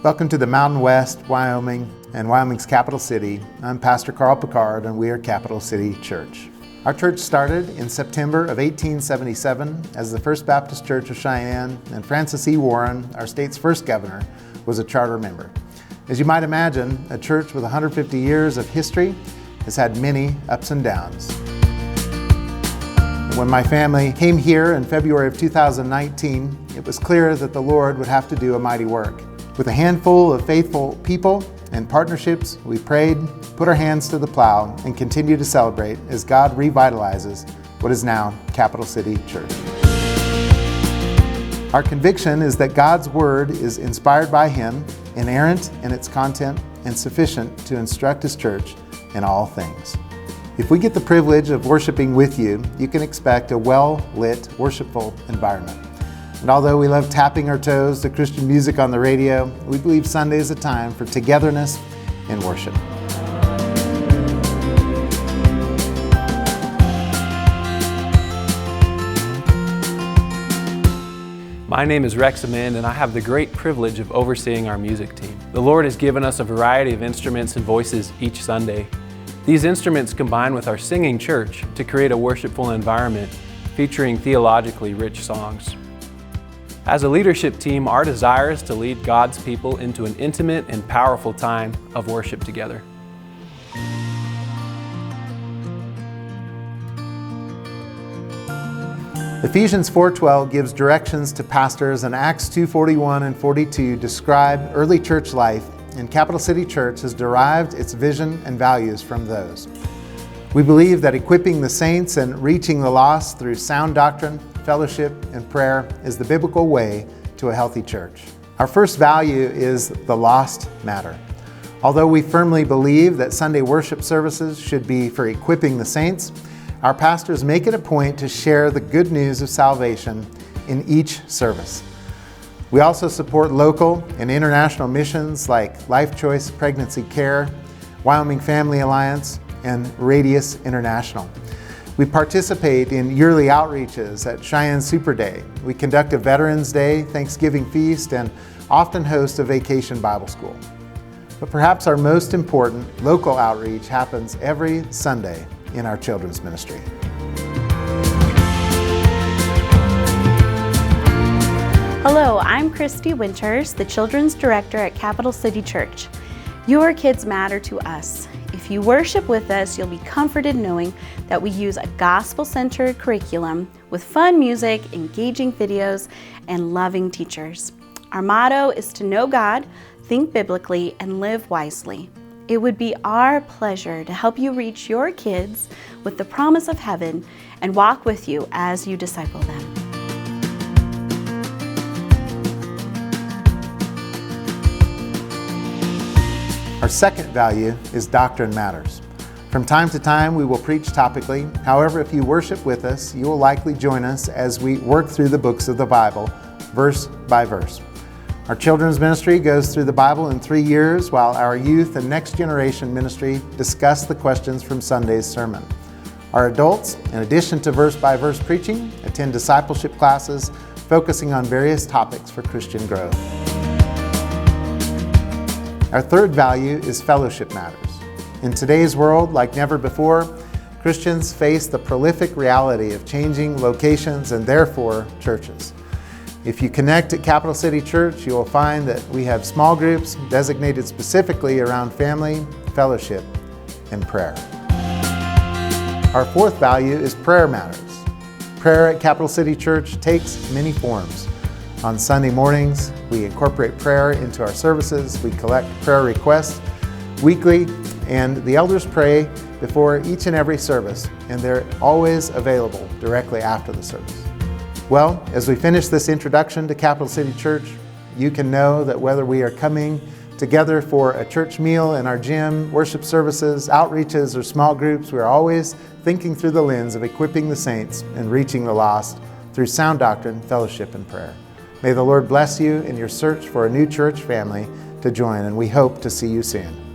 Welcome to the Mountain West, Wyoming, and Wyoming's capital city. I'm Pastor Carl Picard, and we are Capital City Church. Our church started in September of 1877 as the First Baptist Church of Cheyenne, and Francis E. Warren, our state's first governor, was a charter member. As you might imagine, a church with 150 years of history has had many ups and downs. When my family came here in February of 2019, it was clear that the Lord would have to do a mighty work. With a handful of faithful people and partnerships, we prayed, put our hands to the plow, and continue to celebrate as God revitalizes what is now Capital City Church. Our conviction is that God's Word is inspired by Him, inerrant in its content, and sufficient to instruct His church in all things. If we get the privilege of worshiping with you, you can expect a well-lit, worshipful environment. And although we love tapping our toes to Christian music on the radio, we believe Sunday is a time for togetherness and worship. My name is Rex Amend, and I have the great privilege of overseeing our music team. The Lord has given us a variety of instruments and voices each Sunday. These instruments combine with our singing church to create a worshipful environment featuring theologically rich songs. As a leadership team, our desire is to lead God's people into an intimate and powerful time of worship together. Ephesians 4:12 gives directions to pastors, and Acts 2:41 and 42 describe early church life, and Capital City Church has derived its vision and values from those. We believe that equipping the saints and reaching the lost through sound doctrine, fellowship, and prayer is the biblical way to a healthy church. Our first value is the lost matter. Although we firmly believe that Sunday worship services should be for equipping the saints, our pastors make it a point to share the good news of salvation in each service. We also support local and international missions like Life Choice Pregnancy Care, Wyoming Family Alliance, and Radius International. We participate in yearly outreaches at Cheyenne Super Day. We conduct a Veterans Day, Thanksgiving feast, and often host a vacation Bible school. But perhaps our most important local outreach happens every Sunday in our children's ministry. Hello, I'm Christy Winters, the Children's Director at Capital City Church. Your kids matter to us. If you worship with us, you'll be comforted knowing that we use a gospel-centered curriculum with fun music, engaging videos, and loving teachers. Our motto is to know God, think biblically, and live wisely. It would be our pleasure to help you reach your kids with the promise of heaven and walk with you as you disciple them. Our second value is doctrine matters. From time to time, we will preach topically. However, if you worship with us, you will likely join us as we work through the books of the Bible, verse by verse. Our children's ministry goes through the Bible in 3 years, while our youth and next generation ministry discuss the questions from Sunday's sermon. Our adults, in addition to verse by verse preaching, attend discipleship classes focusing on various topics for Christian growth. Our third value is fellowship matters. In today's world, like never before, Christians face the prolific reality of changing locations and therefore churches. If you connect at Capital City Church, you will find that we have small groups designated specifically around family, fellowship, and prayer. Our fourth value is prayer matters. Prayer at Capital City Church takes many forms. On Sunday mornings, we incorporate prayer into our services. We collect prayer requests weekly, and the elders pray before each and every service, and they're always available directly after the service. Well, as we finish this introduction to Capital City Church, you can know that whether we are coming together for a church meal in our gym, worship services, outreaches, or small groups, we are always thinking through the lens of equipping the saints and reaching the lost through sound doctrine, fellowship, and prayer. May the Lord bless you in your search for a new church family to join, and we hope to see you soon.